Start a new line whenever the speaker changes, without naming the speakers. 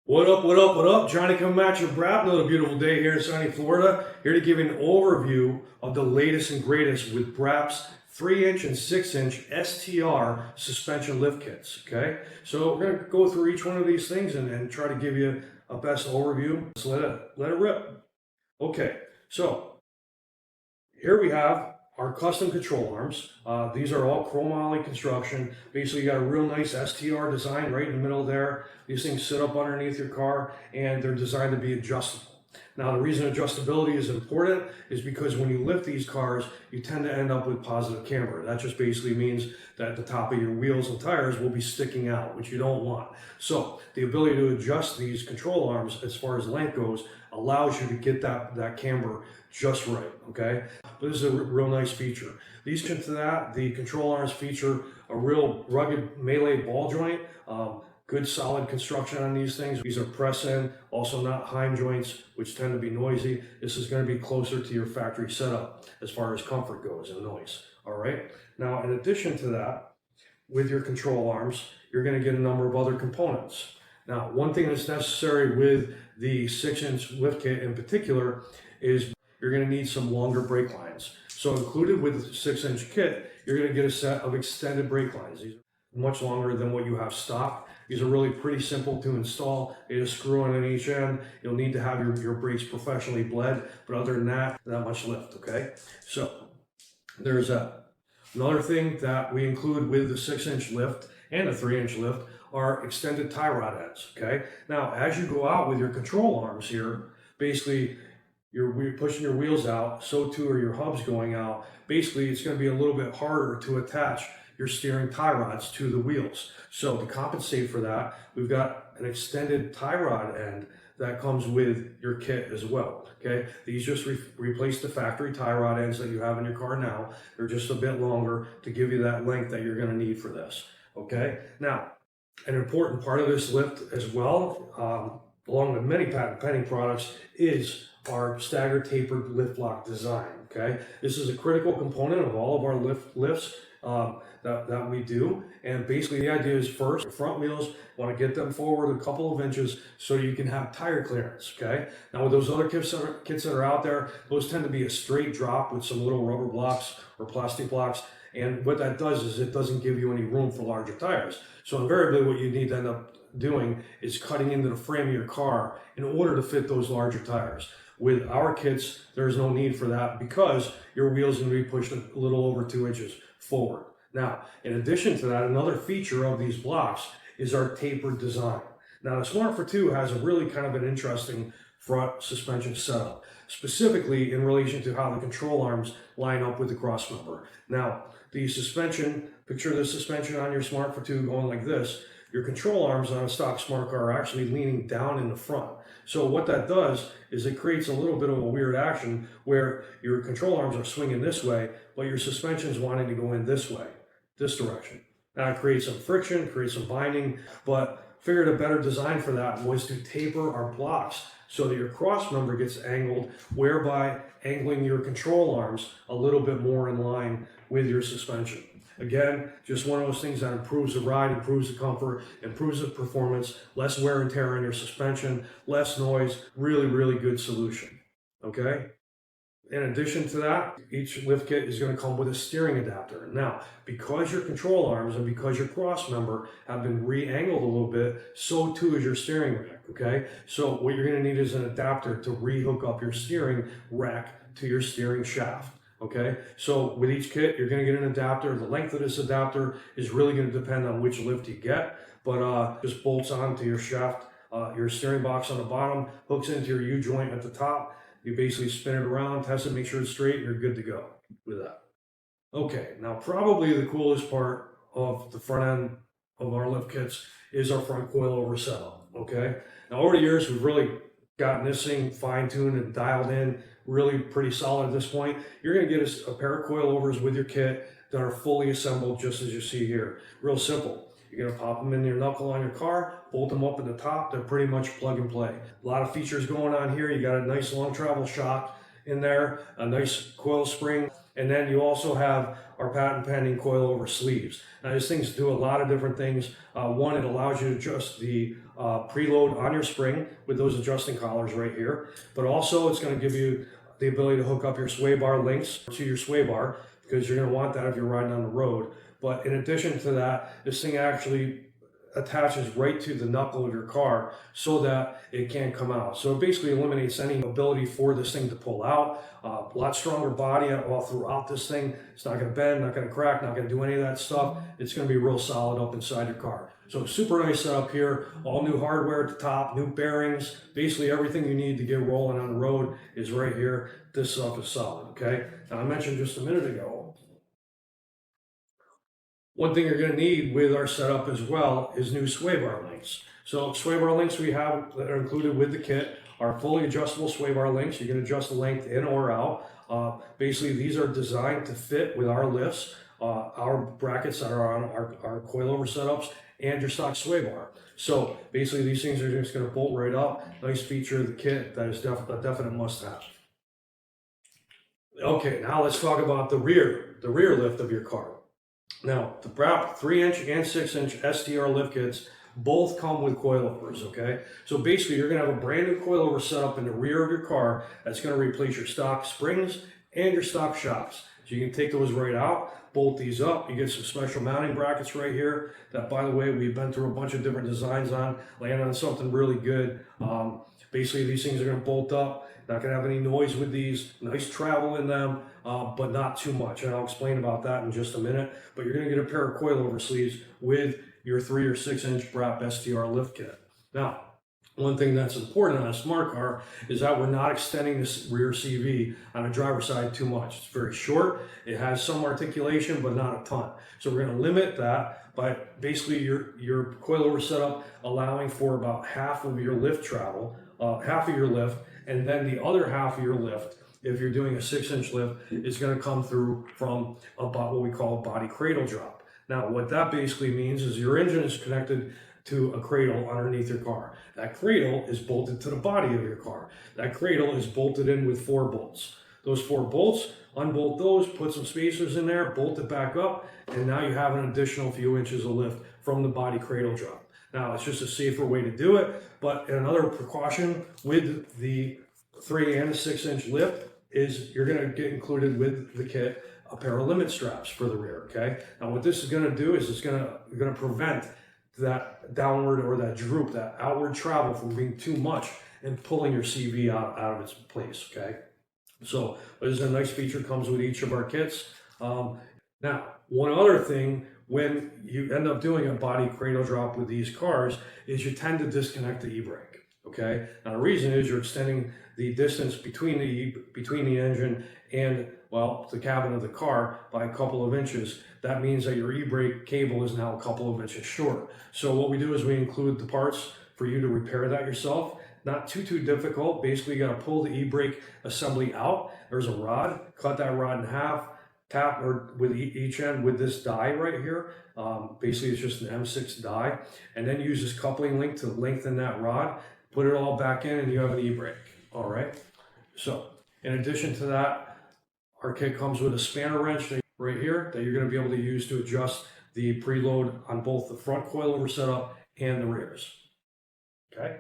What up, what up, what up? Johnny coming at you, BRAAP. Another beautiful day here in sunny Florida. Here to give you an overview of the latest and greatest with BRAAP's 3-inch and 6-inch STR suspension lift kits, okay? So we're going to go through each one of these things and try to give you a best overview. Let's let it rip. Okay, so here we have our custom control arms. These are all chromoly construction. Basically, you got a real nice STR design right in the middle there. These things sit up underneath your car, and they're designed to be adjustable. Now, the reason adjustability is important is because when you lift these cars, you tend to end up with positive camber. That just basically means that the top of your wheels and tires will be sticking out, which you don't want. So the ability to adjust these control arms as far as length goes allows you to get that camber just right, okay? But this is a real nice feature. These to that, the control arms feature a real rugged melee ball joint. Good solid construction on these things. These are press-in, also not Heim joints, which tend to be noisy. This is going to be closer to your factory setup as far as comfort goes and noise. All right. Now, in addition to that, with your control arms, you're going to get a number of other components. Now, one thing that's necessary with the 6-inch lift kit in particular is you're going to need some longer brake lines. So included with the 6-inch kit, you're going to get a set of extended brake lines. These are much longer than what you have stock. These are really pretty simple to install. They just screw on each end. You'll need to have your brakes professionally bled, but other than that, not much lift, okay? So there's that. Another thing that we include with the 6-inch lift and the 3-inch lift are extended tie rod ends, okay? Now, as you go out with your control arms here, basically you're pushing your wheels out, so too are your hubs going out. Basically, it's going to be a little bit harder to attach your steering tie rods to the wheels. So to compensate for that, we've got an extended tie rod end that comes with your kit as well, okay? These just replace the factory tie rod ends that you have in your car now. They're just a bit longer to give you that length that you're gonna need for this, okay? Now, an important part of this lift as well, along with many patent pending products, is our staggered tapered lift block design, okay? This is a critical component of all of our lifts that we do. And basically the idea is first, your front wheels, want to get them forward a couple of inches so you can have tire clearance, okay? Now with those other kits that are out there, those tend to be a straight drop with some little rubber blocks or plastic blocks. And what that does is it doesn't give you any room for larger tires. So invariably what you need to end up doing is cutting into the frame of your car in order to fit those larger tires. With our kits, there's no need for that because your wheel's going to be pushed a little over 2 inches forward. Now, in addition to that, another feature of these blocks is our tapered design. Now, the Smart for 2 has a really kind of an interesting front suspension setup, specifically in relation to how the control arms line up with the crossmember. Now, the suspension, picture the suspension on your Smart for 2 going like this. Your control arms on a stock Smart car are actually leaning down in the front. So what that does is it creates a little bit of a weird action where your control arms are swinging this way, but your suspension is wanting to go in this way, this direction. Now it creates some friction, creates some binding, but figured a better design for that was to taper our blocks so that your cross member gets angled, whereby angling your control arms a little bit more in line with your suspension. Again, just one of those things that improves the ride, improves the comfort, improves the performance, less wear and tear on your suspension, less noise, really, really good solution, okay? In addition to that, each lift kit is going to come with a steering adapter. Now, because your control arms and because your cross member have been re-angled a little bit, so too is your steering rack, okay? So what you're going to need is an adapter to re-hook up your steering rack to your steering shaft. Okay, so with each kit, you're going to get an adapter. The length of this adapter is really going to depend on which lift you get, but just bolts onto your shaft, your steering box on the bottom, hooks into your U-joint at the top. You basically spin it around, test it, make sure it's straight, and you're good to go with that. Okay, now probably the coolest part of the front end of our lift kits is our front coilover setup, okay? Now over the years, we've really gotten this thing fine-tuned and dialed in, really pretty solid at this point. You're going to get a pair of coilovers with your kit that are fully assembled just as you see here. Real simple. You're going to pop them in your knuckle on your car, bolt them up in the top. They're pretty much plug and play. A lot of features going on here. You got a nice long travel shock in there, a nice coil spring, And then you also have our patent pending coilover sleeves. Now these things do a lot of different things. One, it allows you to adjust the preload on your spring with those adjusting collars right here. But also it's going to give you the ability to hook up your sway bar links to your sway bar, because you're going to want that if you're riding on the road. But in addition to that, this thing actually attaches right to the knuckle of your car so that it can't come out. So it basically eliminates any ability for this thing to pull out. A lot stronger body all throughout this thing. It's not going to bend, not going to crack, not going to do any of that stuff. It's going to be real solid up inside your car. So super nice setup here. All new hardware at the top, new bearings. Basically everything you need to get rolling on the road is right here. This stuff is solid, okay? Now I mentioned just a minute ago, one thing you're going to need with our setup as well is new sway bar links. So sway bar links we have that are included with the kit are fully adjustable sway bar links. You can adjust the length in or out. Basically, these are designed to fit with our lifts, our brackets that are on our coilover setups, and your stock sway bar. So basically, these things are just going to bolt right up. Nice feature of the kit that is a definite must-have. Okay, now let's talk about the rear lift of your car. Now, the BRAAP 3-inch and 6-inch STR lift kits both come with coilovers, okay? So basically, you're going to have a brand new coilover set up in the rear of your car that's going to replace your stock springs and your stock shocks. So you can take those right out, bolt these up. You get some special mounting brackets right here that, by the way, we've been through a bunch of different designs on, landed on something really good. Basically, these things are going to bolt up. Not going to have any noise with these. Nice travel in them, but not too much. And I'll explain about that in just a minute. But you're going to get a pair of coilover sleeves with your 3 or 6-inch BRAAP STR lift kit. Now, one thing that's important on a smart car is that we're not extending this rear CV on the driver's side too much. It's very short. It has some articulation, but not a ton. So we're going to limit that by basically your coilover setup allowing for about half of your lift travel, half of your lift, and then the other half of your lift, if you're doing a 6-inch lift, is going to come through from about what we call a body cradle drop. Now, what that basically means is your engine is connected to a cradle underneath your car. That cradle is bolted to the body of your car. That cradle is bolted in with 4 bolts. Those 4 bolts, unbolt those, put some spacers in there, bolt it back up, and now you have an additional few inches of lift from the body cradle drop. Now, it's just a safer way to do it, but another precaution with the 3 and the 6-inch lift is you're going to get included with the kit a pair of limit straps for the rear, okay? Now, what this is going to do is it's going to prevent that downward or that droop, that outward travel from being too much and pulling your CV out of its place, okay? So this is a nice feature, comes with each of our kits. Now, one other thing, when you end up doing a body cradle drop with these cars, is you tend to disconnect the e-brake, okay? Now, the reason is you're extending the distance between the engine and, well, the cabin of the car by a couple of inches. That means that your e-brake cable is now a couple of inches short. So what we do is we include the parts for you to repair that yourself. Not too difficult. Basically, you got to pull the e-brake assembly out. There's a rod. Cut that rod in half. Tap or with each end with this die right here. Basically, it's just an M6 die. And then use this coupling link to lengthen that rod. Put it all back in and you have an e-brake. All right. So in addition to that, our kit comes with a spanner wrench right here that you're going to be able to use to adjust the preload on both the front coilover setup and the rears. Okay.